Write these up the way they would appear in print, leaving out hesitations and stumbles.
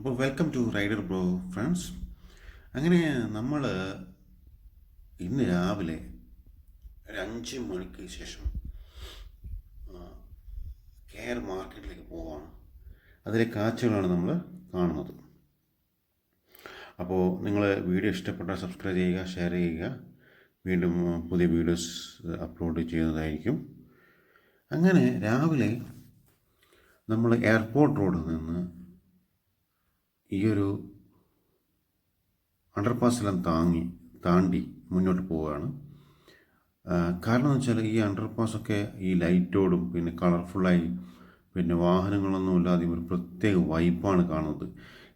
അപ്പോൾ welcome to Rider Bro friends. അങ്ങനെ നമ്മൾ ഇന്ന് രാവിലെ ഒരു 5 മണിക്ക് ശേഷം കെയർ മാർക്കറ്റിലേക്ക് പോവുകയാണ്. അതിലെ കാഴ്ചകളാണ് നമ്മൾ കാണുന്നത്. അപ്പോൾ നിങ്ങൾ വീഡിയോ ഇഷ്ടപ്പെട്ടാൽ സബ്സ്ക്രൈബ് ചെയ്യുക, ഷെയർ ചെയ്യുക. വീണ്ടും പുതിയ വീഡിയോസ് അപ്ലോഡ് ചെയ്യുന്നതായിരിക്കും. അങ്ങനെ രാവിലെ നമ്മൾ എയർപോർട്ട് റോഡിൽ നിന്ന് ഈ ഒരു അണ്ടർപാസെല്ലാം താണ്ടി മുന്നോട്ട് പോവുകയാണ്. കാരണം എന്ന് വെച്ചാൽ ഈ അണ്ടർപാസൊക്കെ ഈ ലൈറ്റോടും പിന്നെ കളർഫുള്ളായി പിന്നെ വാഹനങ്ങളൊന്നും ഇല്ലാതെ ഒരു പ്രത്യേക വൈബാണ് കാണുന്നത്.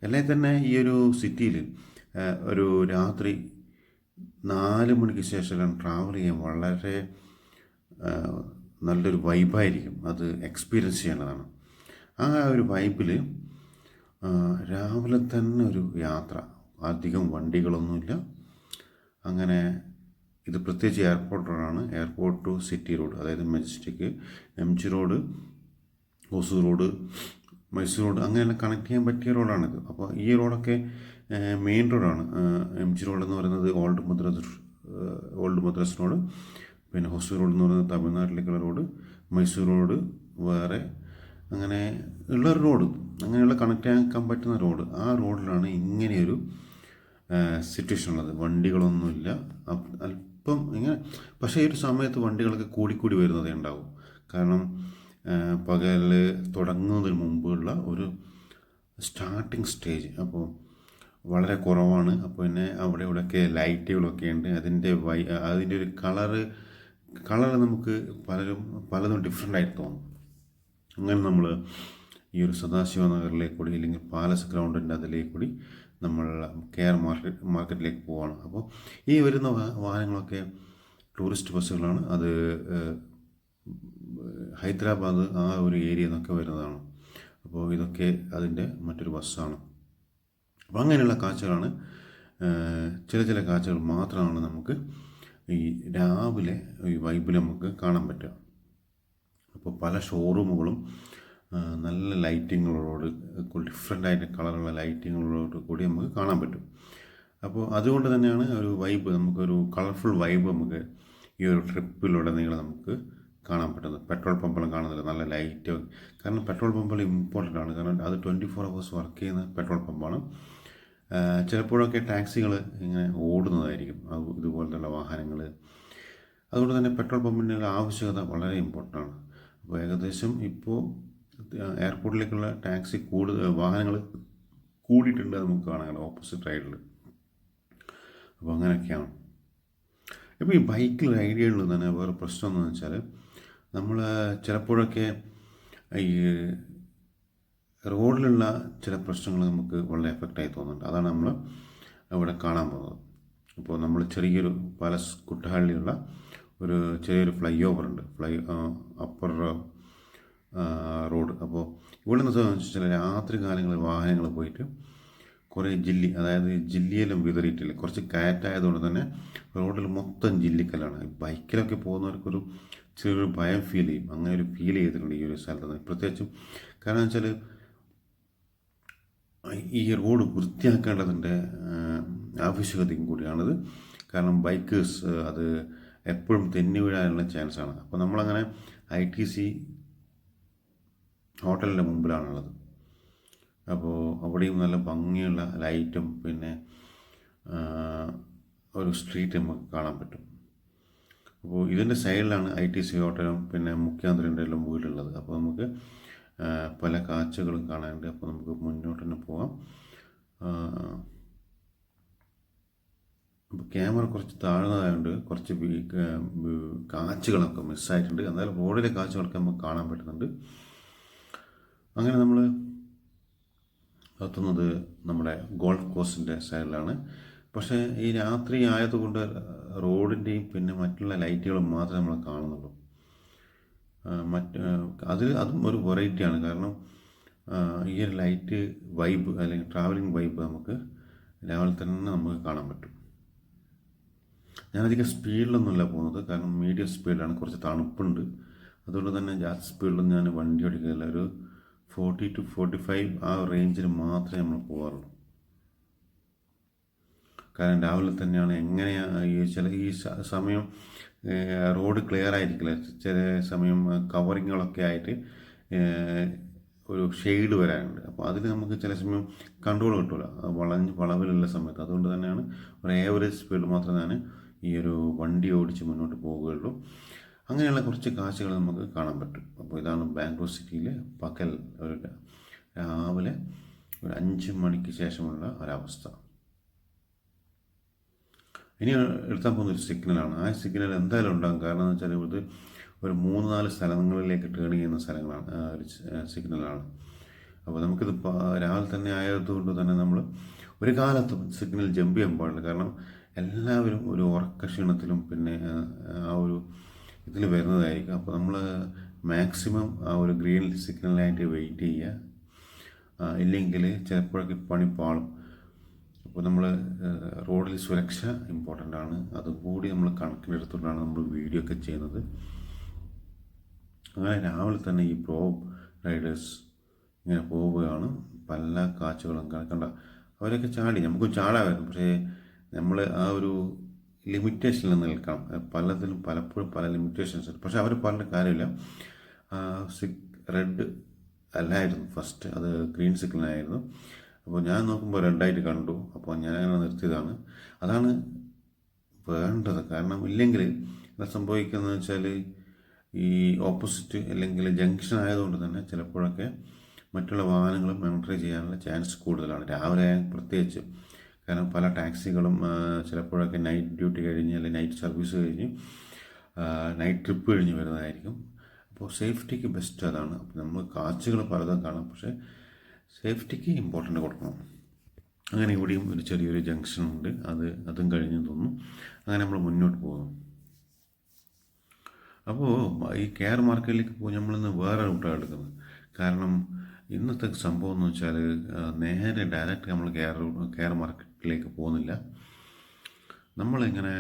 അല്ലെങ്കിൽ തന്നെ ഈ ഒരു സിറ്റിയിൽ ഒരു രാത്രി 4 മണിക്ക് ശേഷം ട്രാവൽ ചെയ്യാൻ വളരെ നല്ലൊരു വൈബായിരിക്കും. അത് എക്സ്പീരിയൻസ് ചെയ്യേണ്ടതാണ്. ആ ഒരു വൈബിൽ രാവിലെ തന്നെ ഒരു യാത്ര, അധികം വണ്ടികളൊന്നുമില്ല. അങ്ങനെ ഇത് പ്രത്യേകിച്ച് എയർപോർട്ട് റോഡാണ്. എയർപോർട്ട് ടു സിറ്റി റോഡ്, അതായത് majestic, MG road, Hosur road, Mysore road, അങ്ങനെയെല്ലാം കണക്ട് ചെയ്യാൻ പറ്റിയ റോഡാണിത്. അപ്പോൾ ഈ റോഡൊക്കെ മെയിൻ റോഡാണ്. MG റോഡ് എന്ന് പറയുന്നത് ഓൾഡ് മദ്രാസ് റോഡ്, പിന്നെ ഹൊസൂർ റോഡ് എന്ന് പറയുന്നത് തമിഴ്നാട്ടിലേക്കുള്ള റോഡ്, മൈസൂർ റോഡ് വേറെ, അങ്ങനെ ഉള്ളൊരു റോഡ്, അങ്ങനെയുള്ള കണക്ട് ആക്കാൻ പറ്റുന്ന റോഡ്. ആ റോഡിലാണ് ഇങ്ങനെയൊരു സിറ്റുവേഷൻ ഉള്ളത്. വണ്ടികളൊന്നുമില്ല, അല്പം ഇങ്ങനെ. പക്ഷേ ഈ ഒരു സമയത്ത് വണ്ടികളൊക്കെ കൂടിക്കൂടി വരുന്നതേ ഉണ്ടാവും. കാരണം പകൽ തുടങ്ങുന്നതിന് മുമ്പുള്ള ഒരു സ്റ്റാർട്ടിങ് സ്റ്റേജ് അപ്പോൾ വളരെ കുറവാണ്. അപ്പോൾ പിന്നെ അവിടെ ഇവിടെയൊക്കെ ലൈറ്റുകളൊക്കെ ഉണ്ട്. അതിൻ്റെ ഒരു കളറ് നമുക്ക് പലതും ഡിഫറെൻ്റ് ആയിട്ട് തോന്നും. അങ്ങനെ നമ്മൾ ഈ ഒരു സദാശിവ നഗറിലേക്ക് കൂടി, അല്ലെങ്കിൽ പാലസ് ഗ്രൗണ്ടിൻ്റെ അതിലേക്ക് കൂടി നമ്മൾ കെയർ മാർക്കറ്റിലേക്ക് പോവുകയാണ്. അപ്പോൾ ഈ വരുന്ന വാഹനങ്ങളൊക്കെ ടൂറിസ്റ്റ് ബസ്സുകളാണ്. അത് ഹൈദരാബാദ് ആ ഒരു ഏരിയയിൽ നിന്നൊക്കെ വരുന്നതാണ്. അപ്പോൾ ഇതൊക്കെ അതിൻ്റെ മറ്റൊരു ബസ്സാണ്. അപ്പോൾ അങ്ങനെയുള്ള കാഴ്ചകളാണ്. ചില കാഴ്ചകൾ മാത്രമാണ് നമുക്ക് ഈ രാവിലെ ഈ വൈബിൽ നമുക്ക് കാണാൻ പറ്റുക. അപ്പോൾ പല ഷോറൂമുകളും നല്ല ലൈറ്റിങ്ങുകളോട്, ഡിഫറെൻ്റ് ആയിട്ട് കളറുള്ള ലൈറ്റിങ്ങുകളോട് കൂടി നമുക്ക് കാണാൻ പറ്റും. അപ്പോൾ അതുകൊണ്ട് തന്നെയാണ് ഒരു വൈബ്, നമുക്കൊരു കളർഫുൾ വൈബ് നമുക്ക് ഈ ഒരു ട്രിപ്പിലുടനീളം നമുക്ക് കാണാൻ പറ്റുന്നത്. പെട്രോൾ പമ്പെല്ലാം കാണുന്നില്ല, നല്ല ലൈറ്റ്. കാരണം പെട്രോൾ പമ്പെല്ലാം ഇമ്പോർട്ടൻ്റ് ആണ്. കാരണം അത് 24 hours വർക്ക് ചെയ്യുന്ന പെട്രോൾ പമ്പാണ്. ചിലപ്പോഴൊക്കെ ടാക്സികൾ ഇങ്ങനെ ഓടുന്നതായിരിക്കും, ഇതുപോലത്തുള്ള വാഹനങ്ങൾ. അതുകൊണ്ട് തന്നെ പെട്രോൾ പമ്പിൻ്റെ ആവശ്യകത വളരെ ഇമ്പോർട്ടൻ്റ് ആണ്. അപ്പോൾ ഏകദേശം ഇപ്പോൾ എയർപോർട്ടിലേക്കുള്ള വാഹനങ്ങൾ കൂടിയിട്ടുണ്ട്, നമുക്ക് കാണാം ഓപ്പോസിറ്റ് റൈഡിൽ. അപ്പോൾ അങ്ങനെയൊക്കെയാണ്. ഇപ്പോൾ ഈ ബൈക്കിൽ റൈഡ് ചെയ്യുന്നത് തന്നെ വേറെ പ്രശ്നം എന്താണെന്ന് വെച്ചാൽ, നമ്മൾ ചിലപ്പോഴൊക്കെ ഈ റോഡിലുള്ള ചില പ്രശ്നങ്ങൾ നമുക്ക് വളരെ എഫക്റ്റായി തോന്നുന്നുണ്ട്. അതാണ് നമ്മൾ ഇവിടെ കാണാൻ പോകുന്നത്. ഇപ്പോൾ നമ്മൾ ചെറിയൊരു കുട്ടഹള്ളിയുള്ള ഒരു ചെറിയൊരു ഫ്ലൈ ഓവർ ഉണ്ട്, അപ്പർ റോഡ്. അപ്പോൾ ഇവിടെ നിന്ന് വെച്ചാൽ രാത്രി കാലങ്ങളിൽ വാഹനങ്ങൾ പോയിട്ട് കുറേ അതായത് ജില്ലിയെല്ലാം വിതറിയിട്ടില്ല. കുറച്ച് കയറ്റായതുകൊണ്ട് തന്നെ റോഡിൽ മൊത്തം ജില്ലിക്കല്ലാണ്. ബൈക്കിലൊക്കെ പോകുന്നവർക്കൊരു ചെറിയൊരു ഭയം ഫീൽ ചെയ്യും. അങ്ങനെ ഒരു ഫീൽ ചെയ്തിട്ടുണ്ട് ഈ ഒരു സ്ഥലത്ത്. പ്രത്യേകിച്ചും കാരണം വെച്ചാൽ ഈ റോഡ് വൃത്തിയാക്കേണ്ടതിൻ്റെ ആവശ്യകതയും കൂടിയാണിത്. കാരണം ബൈക്കേഴ്സ് അത് എപ്പോഴും തെന്നി വീഴാനുള്ള ചാൻസാണ്. അപ്പോൾ നമ്മളങ്ങനെ ITC ഹോട്ടലിൻ്റെ മുമ്പിലാണുള്ളത്. അപ്പോൾ അവിടെയും നല്ല ഭംഗിയുള്ള ലൈറ്റും പിന്നെ ഒരു സ്ട്രീറ്റ് നമുക്ക് കാണാൻ പറ്റും. അപ്പോൾ ഇതിൻ്റെ സൈഡിലാണ് ITC ഹോട്ടലും പിന്നെ മുഖ്യമന്ത്രിൻ്റെ എല്ലാം വീടുള്ളത്. അപ്പോൾ നമുക്ക് പല കാഴ്ചകളും കാണാനുണ്ട്. അപ്പോൾ നമുക്ക് മുന്നോട്ട് തന്നെ പോകാം. അപ്പോൾ ക്യാമറ കുറച്ച് താഴ്ന്നതായതുകൊണ്ട് കുറച്ച് കാഴ്ചകളൊക്കെ മിസ്സായിട്ടുണ്ട്. എന്നാലും റോഡിലെ കാഴ്ചകളൊക്കെ നമുക്ക് കാണാൻ പറ്റുന്നുണ്ട്. അങ്ങനെ നമ്മൾ എത്തുന്നത് നമ്മുടെ ഗോൾഫ് കോഴ്സിൻ്റെ സൈഡിലാണ്. പക്ഷേ ഈ രാത്രി ആയതുകൊണ്ട് റോഡിൻ്റെയും പിന്നെ മറ്റുള്ള ലൈറ്റുകളും മാത്രമേ നമ്മൾ കാണുന്നുള്ളൂ. അതും ഒരു വെറൈറ്റിയാണ്. കാരണം ഈ ഒരു ലൈറ്റ് വൈബ് അല്ലെങ്കിൽ ട്രാവലിംഗ് വൈബ് നമുക്ക് രാവിലെ തന്നെ നമുക്ക് കാണാൻ പറ്റും. ഞാനധികം സ്പീഡിലൊന്നുമല്ല പോകുന്നത്, കാരണം മീഡിയം സ്പീഡിലാണ്. കുറച്ച് തണുപ്പുണ്ട്, അതുകൊണ്ട് തന്നെ ജാസ്തി സ്പീഡിലൊന്നും ഞാൻ വണ്ടി ഓടിക്കില്ല. ഒരു 40 to 45 ആ റേഞ്ചിൽ മാത്രമേ നമ്മൾ പോകാറുള്ളൂ. കാരണം രാവിലെ തന്നെയാണ് എങ്ങനെയാണ് ഈ സമയം റോഡ് ക്ലിയർ ആയിരിക്കില്ല, ചില സമയം കവറിങ്ങുകളൊക്കെ ആയിട്ട് ഒരു ഷെയ്ഡ് വരാനുണ്ട്. അപ്പോൾ അതിൽ നമുക്ക് ചില സമയം കൺട്രോൾ കിട്ടില്ല, വളവിലുള്ള സമയത്ത്. അതുകൊണ്ട് തന്നെയാണ് ഒരു ഏവറേജ് സ്പീഡ് മാത്രമേ ഞാൻ ഈ ഒരു വണ്ടി ഓടിച്ച് മുന്നോട്ട് പോവുകയുള്ളൂ. അങ്ങനെയുള്ള കുറച്ച് കാഴ്ചകൾ നമുക്ക് കാണാൻ പറ്റും. അപ്പോൾ ഇതാണ് ബാംഗ്ലൂർ സിറ്റിയിലെ പകൽ ഒരു രാവിലെ ഒരു 5 മണിക്ക് ശേഷമുള്ള ഒരവസ്ഥ. ഇനി എടുത്താൽ പോകുന്നൊരു സിഗ്നലാണ്. ആ സിഗ്നൽ എന്തായാലും ഉണ്ടാകും. കാരണം എന്ന് വെച്ചാൽ ഇത് ഒരു 3-4 സ്ഥലങ്ങളിലേക്ക് ടേൺ ചെയ്യുന്ന സ്ഥലങ്ങളാണ്, ഒരു സിഗ്നലാണ്. അപ്പോൾ നമുക്കിത് രാവിലെ തന്നെ ആയതുകൊണ്ട് തന്നെ നമ്മൾ ഒരു കാലത്തും സിഗ്നൽ ജമ്പ് ചെയ്യാൻ പാടില്ല. കാരണം എല്ലാവരും ഒരു ഉറക്ക ക്ഷീണത്തിലും പിന്നെ ആ ഒരു ഇതിൽ വരുന്നതായിരിക്കും. അപ്പോൾ നമ്മൾ മാക്സിമം ആ ഒരു ഗ്രീൻ സിഗ്നലിനായിട്ട് വെയിറ്റ് ചെയ്യുക, ഇല്ലെങ്കിൽ ചിലപ്പോഴൊക്കെ പണി പാളും. അപ്പോൾ നമ്മൾ റോഡിൽ സുരക്ഷ ഇമ്പോർട്ടൻ്റ് ആണ്, അതുകൂടി നമ്മൾ കണക്കിലെടുത്തുകൊണ്ടാണ് നമ്മൾ വീഡിയോ ഒക്കെ ചെയ്യുന്നത്. അങ്ങനെ രാവിലെ തന്നെ ഈ പ്രോ റൈഡേഴ്സ് ഇങ്ങനെ പോവുകയാണ്. പല കാഴ്ചകളും കണ്ട അവരൊക്കെ ചാടി, നമുക്കും ചാടാമായിരുന്നു. പക്ഷേ നമ്മൾ ആ ഒരു ലിമിറ്റേഷനിൽ നിൽക്കാം. പലപ്പോഴും പല ലിമിറ്റേഷൻസ് ഉണ്ട്. പക്ഷേ അവർ പറഞ്ഞ കാര്യമില്ല. റെഡ് അല്ലായിരുന്നു ഫസ്റ്റ്, അത് ഗ്രീൻ സിഗ്നലായിരുന്നു. അപ്പോൾ ഞാൻ നോക്കുമ്പോൾ റെഡായിട്ട് കണ്ടു. അപ്പോൾ ഞാൻ അങ്ങനെ നിർത്തിയതാണ്. അതാണ് വേണ്ടത്. കാരണം ഇല്ലെങ്കിൽ എന്താ സംഭവിക്കുന്നത് വെച്ചാൽ ഈ ഓപ്പോസിറ്റ് അല്ലെങ്കിൽ ജംഗ്ഷൻ ആയതുകൊണ്ട് തന്നെ ചിലപ്പോഴൊക്കെ മറ്റുള്ള വാഹനങ്ങളും എൻട്രി ചെയ്യാനുള്ള ചാൻസ് കൂടുതലാണ്, രാവിലെ പ്രത്യേകിച്ച്. കാരണം പല ടാക്സികളും ചിലപ്പോഴൊക്കെ നൈറ്റ് ഡ്യൂട്ടി കഴിഞ്ഞ് അല്ലെങ്കിൽ നൈറ്റ് സർവീസ് കഴിഞ്ഞ് നൈറ്റ് ട്രിപ്പ് കഴിഞ്ഞ് വരുന്നതായിരിക്കും. അപ്പോൾ സേഫ്റ്റിക്ക് ബെസ്റ്റ് അതാണ്. അപ്പോൾ നമ്മൾ കാഴ്ചകൾ പലതും കാണാം, പക്ഷേ സേഫ്റ്റിക്ക് ഇമ്പോർട്ടൻ്റ് കൊടുക്കണം. അങ്ങനെ ഇവിടെയും ഒരു ചെറിയൊരു ജംഗ്ഷൻ ഉണ്ട്, അതും കഴിഞ്ഞ് തോന്നുന്നു. അങ്ങനെ നമ്മൾ മുന്നോട്ട് പോകുന്നു. അപ്പോൾ ഈ കെയർ മാർക്കറ്റിലേക്ക് പോയി നമ്മളിന്ന് വേറെ റൂട്ടാണ് എടുക്കുന്നത്. കാരണം ഇന്നത്തെ സംഭവം എന്ന് വെച്ചാൽ നേരെ ഡയറക്റ്റ് നമ്മൾ കെയർ മാർക്കറ്റിലേക്ക് പോകുന്നില്ല. നമ്മളിങ്ങനെ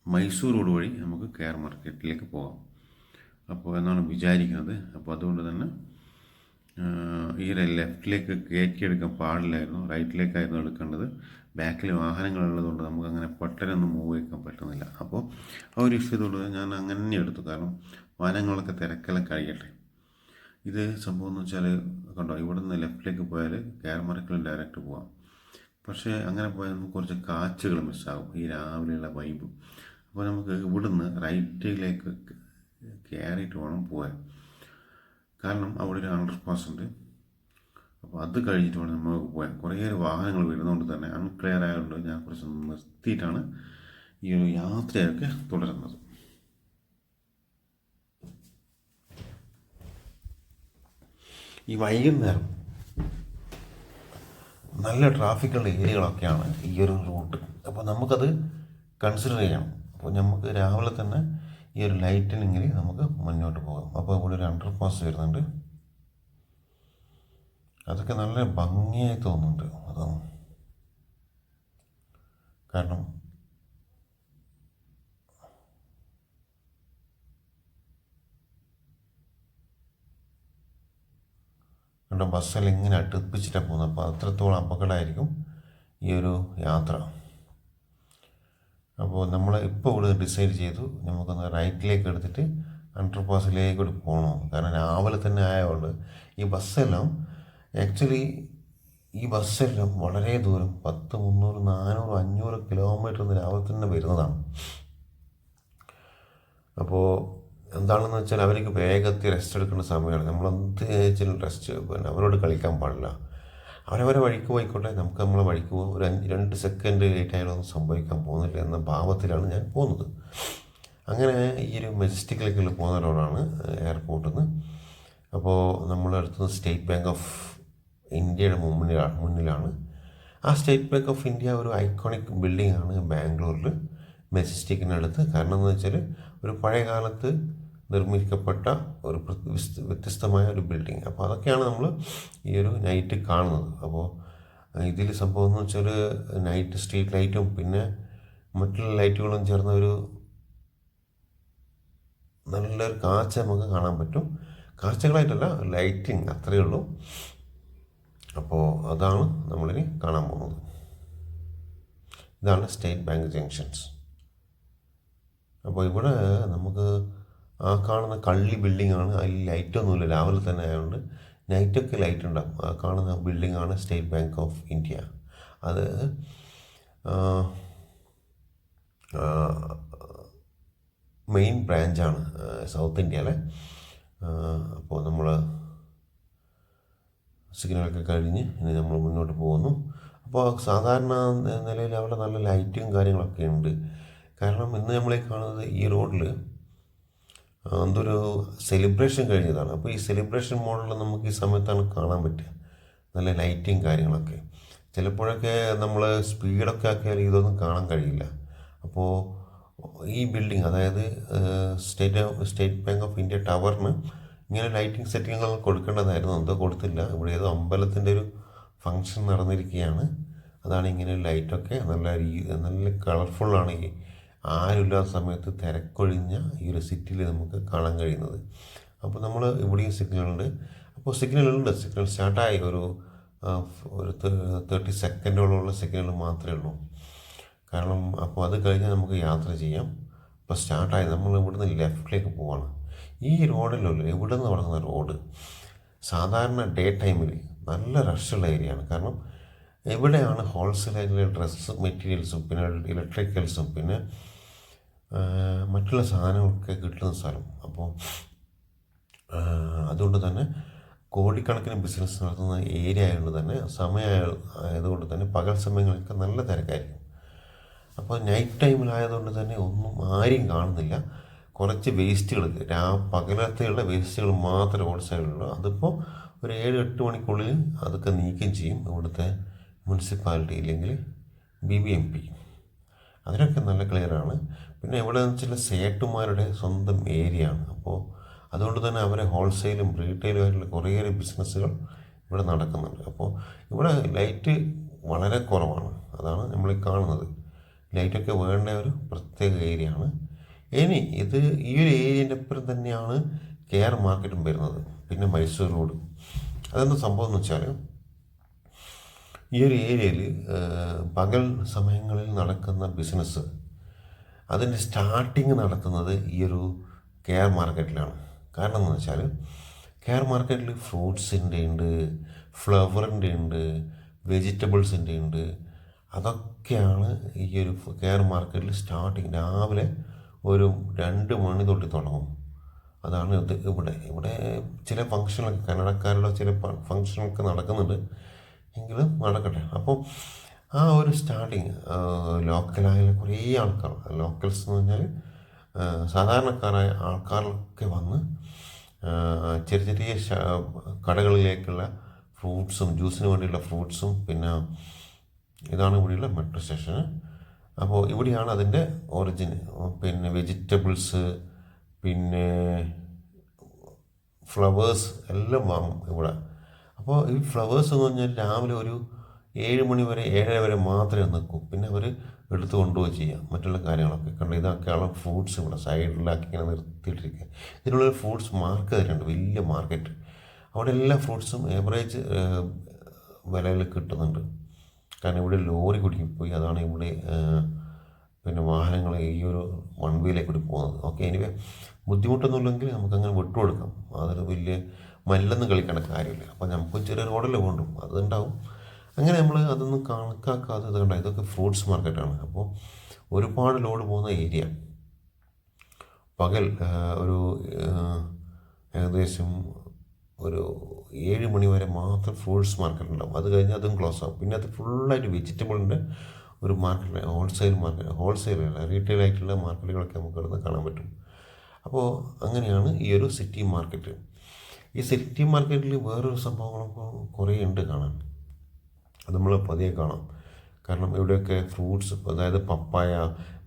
മൈസൂർ റോഡ് വഴി നമുക്ക് കെയർ മാർക്കറ്റിലേക്ക് പോകാം അപ്പോൾ എന്നാണ് വിചാരിക്കുന്നത്. അപ്പോൾ അതുകൊണ്ട് തന്നെ ഈ ലെഫ്റ്റിലേക്ക് കയറ്റിയെടുക്കാൻ പാടില്ലായിരുന്നു, റൈറ്റിലേക്കായിരുന്നു എടുക്കേണ്ടത്. ബാക്കിൽ വാഹനങ്ങളുള്ളതുകൊണ്ട് നമുക്കങ്ങനെ പെട്ടെന്നൊന്നും മൂവ് ചെയ്യാൻ പറ്റുന്നില്ല. അപ്പോൾ ആ ഒരു ഇഷ്യത്തോട് ഞാൻ അങ്ങനെ എടുത്തു. കാരണം വാഹനങ്ങളൊക്കെ തിരക്കെല്ലാം കഴിയട്ടെ. ഇത് സംഭവം എന്ന് വെച്ചാൽ കണ്ടോ, ഇവിടെ നിന്ന് ലെഫ്റ്റിലേക്ക് പോയാൽ കെയർ മാർക്കറ്റിൽ ഡയറക്റ്റ് പോകാം. പക്ഷേ അങ്ങനെ പോയാൽ നമുക്ക് കുറച്ച് കാഴ്ചകൾ മിസ്സാകും, ഈ രാവിലെയുള്ള വൈബ്. അപ്പോൾ നമുക്ക് ഇവിടുന്ന് റൈറ്റിലേക്ക് കയറിയിട്ട് വേണം പോകാൻ. കാരണം അവിടെ ഒരു അണ്ടർപാസ് ഉണ്ട്. അപ്പോൾ അത് കഴിഞ്ഞിട്ട് വേണം നമുക്ക് പോകാൻ. കുറേ വാഹനങ്ങൾ വരുന്നതുകൊണ്ട് തന്നെ അൺക്ലിയർ ആയതുകൊണ്ട് ഞാൻ കുറച്ച് നിർത്തിയിട്ടാണ് ഈ ഒരു യാത്രയൊക്കെ തുടരുന്നത്. ഈ വൈകുന്നേരം നല്ല ട്രാഫിക്കുള്ള ഏരിയകളൊക്കെയാണ് ഈ ഒരു റൂട്ട്. അപ്പോൾ നമുക്കത് കൺസിഡർ ചെയ്യണം. അപ്പോൾ നമുക്ക് രാവിലെ തന്നെ ഈ ഒരു ലൈറ്റിനെങ്കിൽ നമുക്ക് മുന്നോട്ട് പോകാം. അപ്പോൾ ഇവിടെ ഒരു അണ്ടർപാസ് വരുന്നുണ്ട്, അതൊക്കെ നല്ല ഭംഗിയായി തോന്നുന്നുണ്ട്. അതാണ് കാരണം കണ്ട ബസ്സെല്ലാം ഇങ്ങനെ അടുപ്പിച്ചിട്ടാണ് പോകുന്നത്. അപ്പോൾ അത്രത്തോളം അപകടമായിരിക്കും ഈ ഒരു യാത്ര. അപ്പോൾ നമ്മൾ ഇപ്പോൾ ഇവിടെ ഡിസൈഡ് ചെയ്തു നമുക്കൊന്ന് റൈറ്റിലേക്ക് എടുത്തിട്ട് അണ്ടർപാസിലേക്ക് കൂടി പോകണം. കാരണം രാവിലെ തന്നെ ആയതുകൊണ്ട് ഈ ബസ്സെല്ലാം ഈ ബസ്സെല്ലാം വളരെ ദൂരം 10, 300, 400, 500 കിലോമീറ്റർ രാവിലെ തന്നെ വരുന്നതാണ്. അപ്പോൾ എന്താണെന്ന് വെച്ചാൽ അവർക്ക് വേഗത്തിൽ റെസ്റ്റ് എടുക്കേണ്ട സമയമാണ്. നമ്മളെന്ത് വെച്ചാലും റെസ്റ്റ്, പിന്നെ അവരോട് കളിക്കാൻ പാടില്ല. അവരവരെ വഴിക്ക് പോയിക്കോട്ടെ, നമുക്ക് നമ്മളെ വഴിക്ക് പോകും. ഒരു 2 സെക്കൻഡ് ലേറ്റ് ആയാലൊന്നും സംഭവിക്കാൻ പോകുന്നില്ല എന്ന ഭാവത്തിലാണ് ഞാൻ പോകുന്നത്. അങ്ങനെ ഈ ഒരു മെജസ്റ്റിക്കിലേക്കുള്ള പോകുന്ന റോഡാണ് എയർപോർട്ടിൽ നിന്ന്. അപ്പോൾ നമ്മുടെ അടുത്തുനിന്ന് സ്റ്റേറ്റ് ബാങ്ക് ഓഫ് ഇന്ത്യയുടെ മുന്നിലാണ്. ആ സ്റ്റേറ്റ് ബാങ്ക് ഓഫ് ഇന്ത്യ ഒരു ഐക്കോണിക് ബിൽഡിംഗ് ആണ് ബാംഗ്ലൂരിൽ, മെജസ്റ്റിക്കിനടുത്ത്. കാരണം എന്ന് വെച്ചാൽ ഒരു പഴയ കാലത്ത് നിർമ്മിക്കപ്പെട്ട ഒരു വ്യത്യസ്തമായ ഒരു ബിൽഡിംഗ്. അപ്പോൾ അതൊക്കെയാണ് നമ്മൾ ഈ ഒരു നൈറ്റ് കാണുന്നത്. അപ്പോൾ ഇതിൽ സംഭവം എന്ന് വെച്ചാൽ നൈറ്റ് സ്ട്രീറ്റ് ലൈറ്റും പിന്നെ മറ്റുള്ള ലൈറ്റുകളും ചേർന്ന ഒരു നല്ലൊരു കാഴ്ച നമുക്ക് കാണാൻ പറ്റും. കാഴ്ചകളായിട്ടല്ല, ലൈറ്റിങ് അത്രയേ ഉള്ളൂ. അപ്പോൾ അതാണ് നമ്മളിനി കാണാൻ പോകുന്നത്. ഇതാണ് സ്റ്റേറ്റ് ബാങ്ക് ജംഗ്ഷൻസ്. അപ്പോൾ ഇവിടെ നമുക്ക് ആ കാണുന്ന കള്ളി ബിൽഡിങ്ങാണ്. അതിൽ ലൈറ്റൊന്നുമില്ല, രാവിലെ തന്നെ ആയതുകൊണ്ട്. നൈറ്റൊക്കെ ലൈറ്റ് ഉണ്ടാകും. ആ കാണുന്ന ബിൽഡിങ്ങാണ് സ്റ്റേറ്റ് ബാങ്ക് ഓഫ് ഇന്ത്യ. അത് മെയിൻ ബ്രാഞ്ചാണ് സൗത്ത് ഇന്ത്യയിലെ. അപ്പോൾ നമ്മൾ സിഗ്നലൊക്കെ കഴിഞ്ഞ് ഇനി നമ്മൾ മുന്നോട്ട് പോകുന്നു. അപ്പോൾ സാധാരണ നിലയിൽ അവിടെ നല്ല ലൈറ്റും കാര്യങ്ങളൊക്കെ ഉണ്ട്. കാരണം ഇന്ന് നമ്മളീ കാണുന്നത് ഈ റോഡിൽ എന്തൊരു സെലിബ്രേഷൻ കഴിഞ്ഞതാണ്. അപ്പോൾ ഈ സെലിബ്രേഷൻ മോഡൽ നമുക്ക് ഈ സമയത്താണ് കാണാൻ പറ്റുക, നല്ല ലൈറ്റും കാര്യങ്ങളൊക്കെ. ചിലപ്പോഴൊക്കെ നമ്മൾ സ്പീഡൊക്കെ ആക്കിയാൽ ഇതൊന്നും കാണാൻ കഴിയില്ല. അപ്പോൾ ഈ ബിൽഡിംഗ്, അതായത് സ്റ്റേറ്റ് ബാങ്ക് ഓഫ് ഇന്ത്യ ടവറിന് ഇങ്ങനെ ലൈറ്റിംഗ് സെറ്റിങ്ങുകൾ കൊടുക്കേണ്ടതായിരുന്നു, എന്തോ കൊടുത്തില്ല. ഇവിടെ ഏതോ അമ്പലത്തിൻ്റെ ഒരു ഫങ്ഷൻ നടന്നിരിക്കുകയാണ്. അതാണ് ഇങ്ങനെ ലൈറ്റൊക്കെ നല്ല കളർഫുള്ളാണ്. ഈ ആരുമില്ലാത്ത സമയത്ത് തിരക്കൊഴിഞ്ഞ ഈ ഒരു സിറ്റിയിൽ നമുക്ക് കാണാൻ കഴിയുന്നത്. അപ്പോൾ നമ്മൾ ഇവിടെയും സിഗ്നലുണ്ട്. അപ്പോൾ സിഗ്നൽ സ്റ്റാർട്ടായി ഒരു 30 സെക്കൻഡോളമുള്ള സിഗ്നൽ മാത്രമേ ഉള്ളൂ. കാരണം അപ്പോൾ അത് കഴിഞ്ഞാൽ നമുക്ക് യാത്ര ചെയ്യാം. അപ്പോൾ സ്റ്റാർട്ടായി നമ്മൾ ഇവിടുന്ന് ലെഫ്റ്റിലേക്ക് പോവാണ്. ഈ റോഡിലുള്ള ഇവിടെ നിന്ന് തുടങ്ങുന്ന റോഡ് സാധാരണ ഡേ ടൈമിൽ നല്ല റഷുള്ള ഏരിയയാണ്. കാരണം ഇവിടെയാണ് ഹോൾസെയിലായിട്ടുള്ള ഡ്രസ്സ് മെറ്റീരിയൽസും പിന്നെ ഇലക്ട്രിക്കൽസും പിന്നെ മറ്റുള്ള സാധനങ്ങളൊക്കെ കിട്ടുന്ന സ്ഥലം. അപ്പോൾ അതുകൊണ്ട് തന്നെ കോടിക്കണക്കിന് ബിസിനസ് നടത്തുന്ന ഏരിയ ആയതുകൊണ്ട് തന്നെ ആയതുകൊണ്ട് തന്നെ പകൽ സമയങ്ങളൊക്കെ നല്ല തിരക്കായിരിക്കും. അപ്പോൾ നൈറ്റ് ടൈമിലായതുകൊണ്ട് തന്നെ ഒന്നും ആരെയും കാണുന്നില്ല. കുറച്ച് വേസ്റ്റുകൾ, പകലത്തെയുള്ള വേസ്റ്റുകൾ മാത്രമേ റോഡ് സൈഡിലുള്ളൂ. അതിപ്പോൾ ഒരു 7-8 മണിക്കുള്ളിൽ അതൊക്കെ നീക്കം ചെയ്യും ഇവിടുത്തെ മുനിസിപ്പാലിറ്റി, ഇല്ലെങ്കിൽ BBMP. അതിനൊക്കെ നല്ല ക്ലിയറാണ്. പിന്നെ ഇവിടെ ചില സേട്ടുമാരുടെ സ്വന്തം ഏരിയ ആണ്. അപ്പോൾ അതുകൊണ്ട് തന്നെ അവരെ ഹോൾസെയിലും റീറ്റെയിലും ആയിട്ടുള്ള കുറേയേറെ ബിസിനസ്സുകൾ ഇവിടെ നടക്കുന്നുണ്ട്. അപ്പോൾ ഇവിടെ ലൈറ്റ് വളരെ കുറവാണ്. അതാണ് നമ്മൾ കാണുന്നത്. ലൈറ്റൊക്കെ വേണ്ട ഒരു പ്രത്യേക ഏരിയ ആണ്. ഇനി ഈ ഒരു ഏരിയൻ്റെ അപ്പുറം തന്നെയാണ് KR മാർക്കറ്റും വരുന്നത്, പിന്നെ മൈസൂർ റോഡ്. അതെന്താ സംഭവം എന്ന് വെച്ചാൽ, ഈ ഒരു ഏരിയയിൽ പകൽ സമയങ്ങളിൽ നടക്കുന്ന ബിസിനസ് അതിൻ്റെ സ്റ്റാർട്ടിങ് നടത്തുന്നത് ഈ ഒരു KR മാർക്കറ്റിലാണ്. കാരണം എന്ന് വെച്ചാൽ KR മാർക്കറ്റിൽ ഫ്രൂട്ട്സിൻ്റെ ഉണ്ട്, ഫ്ലവറിൻ്റെ ഉണ്ട്, വെജിറ്റബിൾസിൻ്റെ ഉണ്ട്. അതൊക്കെയാണ് ഈ ഒരു KR മാർക്കറ്റിൽ സ്റ്റാർട്ടിങ്. രാവിലെ ഒരു 2 മണി തൊട്ട് തുടങ്ങും. അതാണ് ഇവിടെ ചില ഫങ്ഷനൊക്കെ കന്നഡക്കാരുടെ ചില ഫങ്ഷനൊക്കെ നടക്കുന്നുണ്ട്, എങ്കിലും നടക്കട്ടെ. അപ്പോൾ ആ ഒരു സ്റ്റാർട്ടിങ് ലോക്കലായ കുറേ ആൾക്കാർ, ലോക്കൽസ് എന്ന് പറഞ്ഞാൽ സാധാരണക്കാരായ ആൾക്കാരൊക്കെ വന്ന് ചെറിയ കടകളിലേക്കുള്ള ഫ്രൂട്ട്സും ജ്യൂസിന് വേണ്ടിയുള്ള ഫ്രൂട്ട്സും, പിന്നെ ഇതാണ് ഇവിടെയുള്ള മെട്രോ സ്റ്റേഷന്. അപ്പോൾ ഇവിടെയാണ് അതിൻ്റെ ഒറിജിൻ. പിന്നെ വെജിറ്റബിൾസ് പിന്നെ ഫ്ലവേഴ്സ് എല്ലാം വാങ്ങും ഇവിടെ. അപ്പോൾ ഈ ഫ്ലവേഴ്സ് എന്ന് പറഞ്ഞാൽ രാവിലെ ഒരു 7 മണി വരെ 7:30 വരെ മാത്രമേ നിൽക്കൂ. പിന്നെ അവർ എടുത്ത് കൊണ്ടുപോയി ചെയ്യാം മറ്റുള്ള കാര്യങ്ങളൊക്കെ. കണ്ട് ഇതൊക്കെയാണ് ഫ്രൂട്ട്സ് ഇവിടെ സൈഡിലാക്കി ഇങ്ങനെ നിർത്തിയിട്ടിരിക്കുക. ഇതിനുള്ള ഫ്രൂട്ട്സ് മാർക്കറ്റ് തരുന്നുണ്ട്, വലിയ മാർക്കറ്റ്. അവിടെ എല്ലാ ഫ്രൂട്ട്സും ഏവറേജ് വിലയിൽ കിട്ടുന്നുണ്ട്. കാരണം ഇവിടെ ലോറി കുടുങ്ങിപ്പോയി. അതാണ് ഇവിടെ പിന്നെ വാഹനങ്ങൾ ഈ ഒരു വൺ വേയിലേക്ക് കൂടി പോകുന്നത്. ഓക്കെ, എനിവേ ബുദ്ധിമുട്ടൊന്നുമില്ലെങ്കിൽ നമുക്കങ്ങനെ വിട്ടുകൊടുക്കാം. അതൊരു വലിയ മല്ലൊന്നും കളിക്കേണ്ട കാര്യമില്ല. അപ്പോൾ നമുക്ക് ചെറിയ റോഡല്ലേ വേണ്ടു, അതുണ്ടാവും. അങ്ങനെ നമ്മൾ അതൊന്നും കണക്കാക്കാതെ ഇതുകൊണ്ട് ഇതൊക്കെ ഫ്രൂട്ട്സ് മാർക്കറ്റാണ്. അപ്പോൾ ഒരുപാട് ലോഡ് പോകുന്ന ഏരിയ. പകൽ ഒരു ഏകദേശം ഒരു 7 മണി വരെ മാത്രം ഫ്രൂട്ട്സ് മാർക്കറ്റ് ഉണ്ടാവും. അത് കഴിഞ്ഞാൽ അതും ക്ലോസ് ആവും. പിന്നെ അത് ഫുള്ളായിട്ട് വെജിറ്റബിളിൻ്റെ ഒരു മാർക്കറ്റ്, ഹോൾസെയിലല്ല റീറ്റെയിൽ ആയിട്ടുള്ള മാർക്കറ്റുകളൊക്കെ നമുക്ക് ഇവിടുന്ന് കാണാൻ പറ്റും. അപ്പോൾ അങ്ങനെയാണ് ഈ ഒരു സിറ്റി മാർക്കറ്റ്. ഈ സിറ്റി മാർക്കറ്റിൽ വേറൊരു സംഭവങ്ങളൊക്കെ കുറേ ഉണ്ട് കാണാൻ. അത് നമ്മൾ പതിയെ കാണാം. കാരണം ഇവിടെയൊക്കെ ഫ്രൂട്ട്സ്, അതായത് പപ്പായ,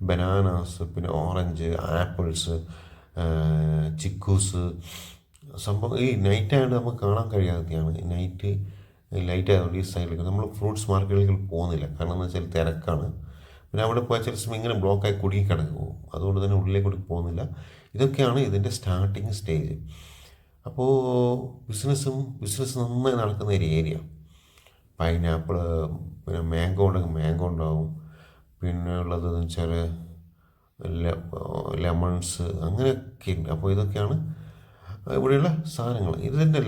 ബനാനാസ്, പിന്നെ ഓറഞ്ച്, ആപ്പിൾസ്, ചിക്കൂസ് സംഭവം ഈ നൈറ്റ് ആയതുകൊണ്ട് നമുക്ക് കാണാൻ കഴിയാതെയാണ്. ലൈറ്റ് ആയതുകൊണ്ട് ഈ സൈഡിലേക്ക് നമ്മൾ ഫ്രൂട്ട്സ് മാർക്കറ്റിലേക്ക് പോകുന്നില്ല. കാരണം എന്ന് വെച്ചാൽ തിരക്കാണ്. പിന്നെ അവിടെ പോയാൽ ചില സമയം ഇങ്ങനെ ബ്ലോക്കായി കുടുങ്ങി കിടക്കും. അതുകൊണ്ട് തന്നെ ഉള്ളിലേക്ക് കൂടി പോകുന്നില്ല. ഇതൊക്കെയാണ് ഇതിൻ്റെ സ്റ്റാർട്ടിങ് സ്റ്റേജ്. അപ്പോൾ ബിസിനസ് നന്നായി നടക്കുന്ന ഒരു ഏരിയ. പൈനാപ്പിൾ, പിന്നെ മാംഗോ ഉണ്ടെങ്കിൽ മാംഗോ ഉണ്ടാവും, പിന്നെ ഉള്ളതെന്ന് വെച്ചാൽ ലെമൺസ്, അങ്ങനെയൊക്കെ ഉണ്ട്. അപ്പോൾ ഇതൊക്കെയാണ് ഇവിടെയുള്ള സാധനങ്ങൾ. ഇതിൻ്റെ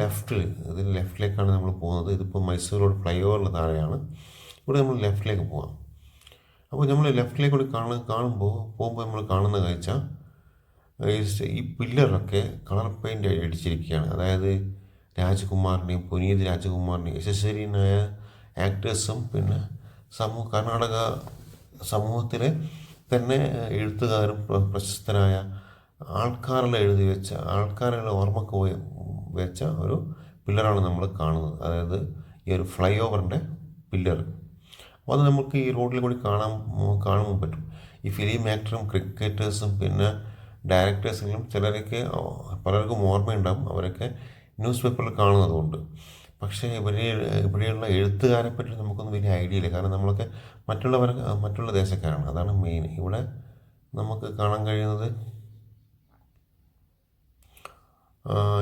ലെഫ്റ്റിലേക്കാണ് നമ്മൾ പോകുന്നത്. ഇതിപ്പോൾ മൈസൂർ റോഡ് ഫ്ലൈ ഓവറിന് താഴെയാണ്. ഇവിടെ നമ്മൾ ലെഫ്റ്റിലേക്ക് പോകാം. അപ്പോൾ നമ്മൾ ലെഫ്റ്റിലേക്ക് കൂടി പോകുമ്പോൾ നമ്മൾ കാണുന്ന കാഴ്ച, ഈ പില്ലറൊക്കെ കളർ പെയിൻ്റ് അടിച്ചിരിക്കുകയാണ്. അതായത് രാജകുമാറിൻ്റെയും പുനീത് രാജകുമാറിൻ്റെയും യശസ്വരീനായ ആക്ടേഴ്സും, പിന്നെ കർണാടക സമൂഹത്തിലെ തന്നെ എഴുത്തുകാരും പ്രശസ്തരായ ആൾക്കാരുടെ ഓർമ്മക്ക് വെച്ച ഒരു പില്ലറാണ് നമ്മൾ കാണുന്നത്. അതായത് ഈ ഒരു ഫ്ലൈ ഓവറിൻ്റെ പില്ലർ. അപ്പോൾ അത് നമുക്ക് ഈ റോഡിൽ കൂടി കാണുമ്പോൾ പറ്റും. ഈ ഫിലിം ആക്ടറും ക്രിക്കറ്റേഴ്സും പിന്നെ ഡയറക്ടേഴ്സിലും പലർക്കും ഓർമ്മയുണ്ടാകും, അവരൊക്കെ ന്യൂസ് പേപ്പറിൽ കാണുന്നതുകൊണ്ട്. പക്ഷേ ഇവിടെയുള്ള എഴുത്തുകാരെ പറ്റി നമുക്കൊന്നും വലിയ ഐഡിയ ഇല്ല. കാരണം നമ്മളൊക്കെ മറ്റുള്ള ദേശക്കാരാണ്. അതാണ് മെയിൻ. ഇവിടെ നമുക്ക് കാണാൻ കഴിയുന്നത്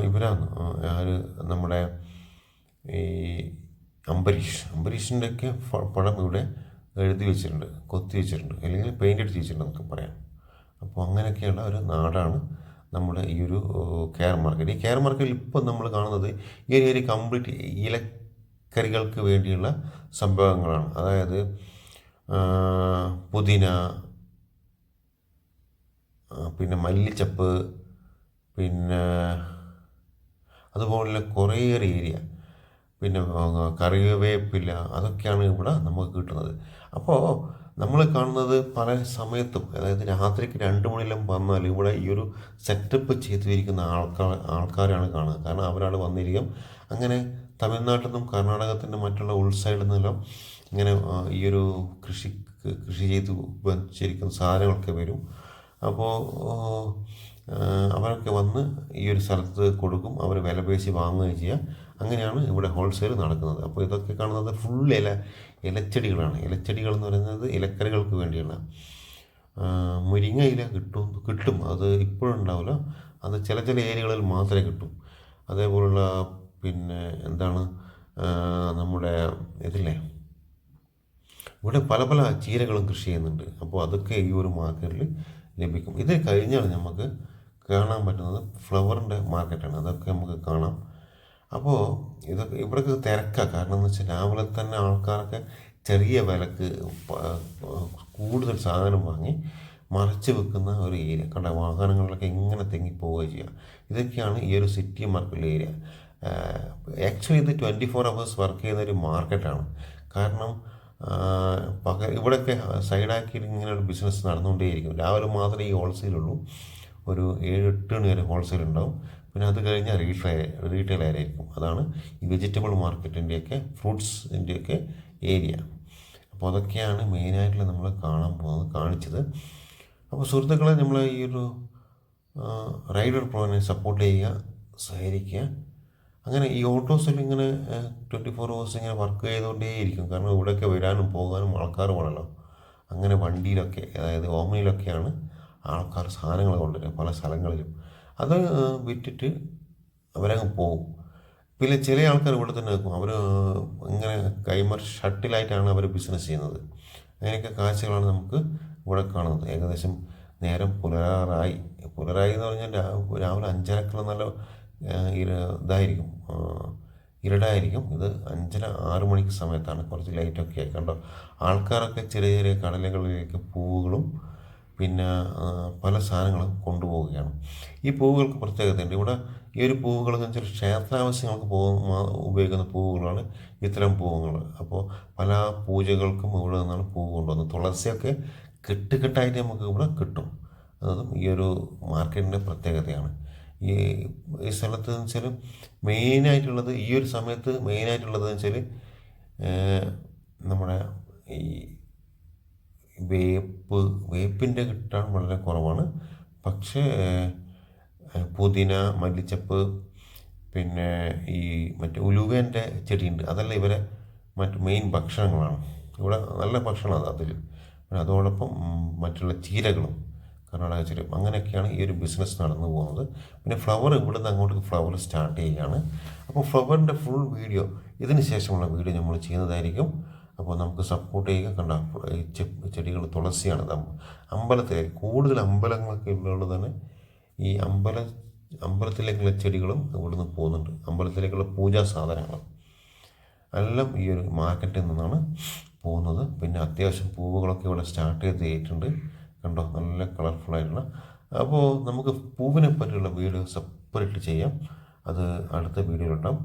ഇവരാണ് നമ്മുടെ ഈ അംബരീഷിൻ്റെയൊക്കെ പടം ഇവിടെ എഴുതി വെച്ചിട്ടുണ്ട്, കൊത്തി വെച്ചിട്ടുണ്ട്, അല്ലെങ്കിൽ പെയിൻ്റ് അടിച്ച് വെച്ചിട്ടുണ്ട് നമുക്ക് പറയാം. അപ്പോൾ അങ്ങനെയൊക്കെയുള്ള ഒരു നാടാണ് നമ്മുടെ ഈ ഒരു കെയർ മാർക്കറ്റ്. ഈ കെയർ മാർക്കറ്റിൽ ഇപ്പോൾ നമ്മൾ കാണുന്നത് ഈ ഒരു കംപ്ലീറ്റ് ഇലക്കറികൾക്ക് വേണ്ടിയുള്ള സംഭവങ്ങളാണ്. അതായത് പുതിന, പിന്നെ മല്ലിച്ചപ്പ്, പിന്നെ അതുപോലെ കുറേയേറെ ഏരിയ, പിന്നെ കറിവേപ്പില, അതൊക്കെയാണ് ഇവിടെ നമുക്ക് കിട്ടുന്നത്. അപ്പോൾ നമ്മൾ കാണുന്നത് പല സമയത്തും, അതായത് രാത്രിക്ക് 2 മണിയെല്ലാം വന്നാൽ ഇവിടെ ഈ ഒരു സെറ്റപ്പ് ചെയ്തിരിക്കുന്ന ആൾക്കാരാണ് കാണുക. കാരണം അവരാണ് വന്നിരിക്കും. അങ്ങനെ തമിഴ്നാട്ടിൽ നിന്നും കർണാടകത്തിൻ്റെ മറ്റുള്ള ഉൾസൈഡിൽ നിന്നെല്ലാം ഇങ്ങനെ ഈ ഒരു കൃഷി ചെയ്ത് വെച്ചിരിക്കുന്ന സാധനങ്ങളൊക്കെ വരും. അപ്പോൾ അവരൊക്കെ വന്ന് ഈ ഒരു സ്ഥലത്ത് കൊടുക്കും, അവർ വില പേശി വാങ്ങുകയും ചെയ്യുക. അങ്ങനെയാണ് ഇവിടെ ഹോൾസെയിൽ നടക്കുന്നത്. അപ്പോൾ ഇതൊക്കെ കാണുന്നത് ഫുൾ ഇലച്ചെടികളാണ്. ഇലച്ചെടികൾ എന്ന് പറയുന്നത് ഇലക്കറികൾക്ക് വേണ്ടിയുള്ള. മുരിങ്ങ ഇല കിട്ടും, അത് ഇപ്പോഴും ഉണ്ടാവില്ല, അത് ചില ഏരിയകളിൽ മാത്രമേ കിട്ടും. അതേപോലുള്ള പിന്നെ എന്താണ് നമ്മുടെ ഇതില്ലേ, ഇവിടെ പല ചീരകളും കൃഷി ചെയ്യുന്നുണ്ട്. അപ്പോൾ അതൊക്കെ ഈ ഒരു മാർക്കറ്റിൽ ലഭിക്കും. ഇത് കഴിഞ്ഞാൽ നമുക്ക് കാണാൻ പറ്റുന്നത് ഫ്ലവറിൻ്റെ മാർക്കറ്റാണ്. അതൊക്കെ നമുക്ക് കാണാം. അപ്പോൾ ഇതൊക്കെ ഇവിടെയൊക്കെ തിരക്കാണ്. കാരണം എന്ന് വെച്ചാൽ രാവിലെ തന്നെ ആൾക്കാരൊക്കെ ചെറിയ വിലക്ക് കൂടുതൽ സാധനം വാങ്ങി മറച്ച് വെക്കുന്ന ഒരു ഏരിയ കണ്ട. വാഹനങ്ങളിലൊക്കെ ഇങ്ങനെ തെങ്ങിപ്പോവുകയും ചെയ്യുക. ഇതൊക്കെയാണ് ഈ ഒരു സിറ്റി മാർക്കറ്റ് ഏരിയ. ആക്ച്വലി ഇത് 24 hours വർക്ക് ചെയ്യുന്ന ഒരു മാർക്കറ്റാണ്. കാരണം ഇവിടെയൊക്കെ സൈഡാക്കി ഇങ്ങനെ ഒരു ബിസിനസ് നടന്നുകൊണ്ടേയിരിക്കും. രാവിലെ മാത്രമേ ഈ ഹോൾസെയിലുള്ളൂ. ഒരു 7-8 മണി വരെ ഹോൾസെയിൽ ഉണ്ടാവും. പിന്നെ അത് കഴിഞ്ഞാൽ റീറ്റെയിൽ ആയിരിക്കും. അതാണ് ഈ വെജിറ്റബിൾ മാർക്കറ്റിൻ്റെയൊക്കെ ഫ്രൂട്ട്സിൻ്റെയൊക്കെ ഏരിയ. അപ്പോൾ അതൊക്കെയാണ് മെയിനായിട്ടുള്ള നമ്മൾ കാണിച്ചത്. അപ്പോൾ സുഹൃത്തുക്കളെ, നമ്മൾ ഈ ഒരു റൈഡർ പ്രോഗ്രാമിനെ സപ്പോർട്ട് ചെയ്യുക, സഹകരിക്കുക. അങ്ങനെ ഈ ഓട്ടോസിൽ ഇങ്ങനെ 24 hours ഇങ്ങനെ വർക്ക് ചെയ്തുകൊണ്ടേയിരിക്കും. കാരണം ഇവിടെയൊക്കെ വരാനും പോകാനും ആൾക്കാർ വേണമല്ലോ. അങ്ങനെ വണ്ടിയിലൊക്കെ, അതായത് ഓമനിയിലൊക്കെയാണ് ആൾക്കാർ സാധനങ്ങൾ കൊണ്ടുവരിക പല സ്ഥലങ്ങളിലും. അത് വിറ്റിട്ട് അവരങ്ങ് പോകും. പിന്നെ ചില ആൾക്കാർ ഇവിടെ തന്നെ നിൽക്കും. അവർ ഇങ്ങനെ ഷട്ടിലായിട്ടാണ് അവർ ബിസിനസ് ചെയ്യുന്നത്. അങ്ങനെയൊക്കെ കാഴ്ചകളാണ് നമുക്ക് ഇവിടെ കാണുന്നത്. ഏകദേശം നേരം പുലരാറായി എന്ന് പറഞ്ഞാൽ രാവിലെ 5:30 നല്ല ഇതായിരിക്കും, ഇരുടായിരിക്കും. ഇത് 5-6 മണിക്ക് സമയത്താണ്. കുറച്ച് ലൈറ്റൊക്കെ ആയി കണ്ടോ. ആൾക്കാരൊക്കെ ചെറിയ കടലകളിലേക്ക് പൂവുകളും പിന്നെ പല സാധനങ്ങളും കൊണ്ടുപോവുകയാണ്. ഈ പൂവുകൾക്ക് പ്രത്യേകതയുണ്ട്. ഇവിടെ ഈ ഒരു പൂവുകൾ എന്ന് വെച്ചാൽ ക്ഷേത്രാവശ്യങ്ങൾക്ക് ഉപയോഗിക്കുന്ന പൂവുകളാണ് ഇത്തരം പൂവുകൾ. അപ്പോൾ പല പൂജകൾക്കും ഇവിടെ നിന്നാണ് പൂവ് കൊണ്ടുവന്നത്. തുളസിയൊക്കെ കെട്ടായിട്ട് നമുക്ക് ഇവിടെ കിട്ടും. അതും ഈ ഒരു മാർക്കറ്റിൻ്റെ പ്രത്യേകതയാണ്. ഈ സ്ഥലത്ത് എന്ന് വെച്ചാൽ മെയിനായിട്ടുള്ളത്, ഈ ഒരു സമയത്ത് മെയിനായിട്ടുള്ളതെന്ന് വെച്ചാൽ നമ്മുടെ ഈ വേപ്പിൻ്റെ കിട്ടാൻ വളരെ കുറവാണ്. പക്ഷേ പുതിന, മല്ലിച്ചപ്പ്, പിന്നെ ഈ മറ്റേ ഉലുവേൻ്റെ ചെടിയുണ്ട്. അതെല്ലാം ഇവരെ മെയിൻ ഭക്ഷണങ്ങളാണ്. ഇവിടെ നല്ല ഭക്ഷണമാണ് അതിൽ. പിന്നെ അതോടൊപ്പം മറ്റുള്ള ചീരകളും കർണാടക ചെടി. അങ്ങനെയൊക്കെയാണ് ഈ ഒരു ബിസിനസ് നടന്നു പോകുന്നത്. പിന്നെ ഫ്ലവർ ഇവിടുന്ന് അങ്ങോട്ട് ഫ്ലവർ സ്റ്റാർട്ട് ചെയ്യുകയാണ്. അപ്പോൾ ഫ്ലവറിൻ്റെ ഫുൾ വീഡിയോ ഇതിന് ശേഷമുള്ള വീഡിയോ നമ്മൾ ചെയ്യുന്നതായിരിക്കും. അപ്പോൾ നമുക്ക് സപ്പോർട്ട് ചെയ്യുക. കണ്ട ഈ ചെടികൾ തുളസിയാണ്. അമ്പലത്തിലേക്ക് കൂടുതൽ അമ്പലങ്ങളൊക്കെ ഉള്ളത് തന്നെ ഈ അമ്പലത്തിലേക്കുള്ള ചെടികളും ഇവിടുന്ന് പോകുന്നുണ്ട്. അമ്പലത്തിലേക്കുള്ള പൂജാ സാധനങ്ങൾ എല്ലാം ഈ ഒരു മാർക്കറ്റിൽ നിന്നാണ് പോകുന്നത്. പിന്നെ അത്യാവശ്യം പൂവുകളൊക്കെ ഇവിടെ സ്റ്റാർട്ട് ചെയ്തിട്ടുണ്ട്. കണ്ടോ, നല്ല കളർഫുള്ളായിട്ടുള്ള. അപ്പോൾ നമുക്ക് പൂവിനെ പറ്റിയുള്ള വീഡിയോ സെപ്പറേറ്റ് ചെയ്യാം. അത് അടുത്ത വീഡിയോയിലുണ്ടാവും.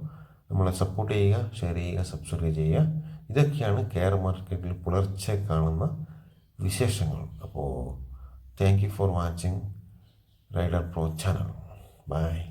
നമ്മളെ സപ്പോർട്ട് ചെയ്യുക, ഷെയർ ചെയ്യുക, സബ്സ്ക്രൈബ് ചെയ്യുക. ഇതൊക്കെയാണ് കെയർ മാർക്കറ്റിൽ പുലർച്ചെ കാണുന്ന വിശേഷങ്ങൾ. അപ്പോൾ thank you for watching Rider Pro channel. By.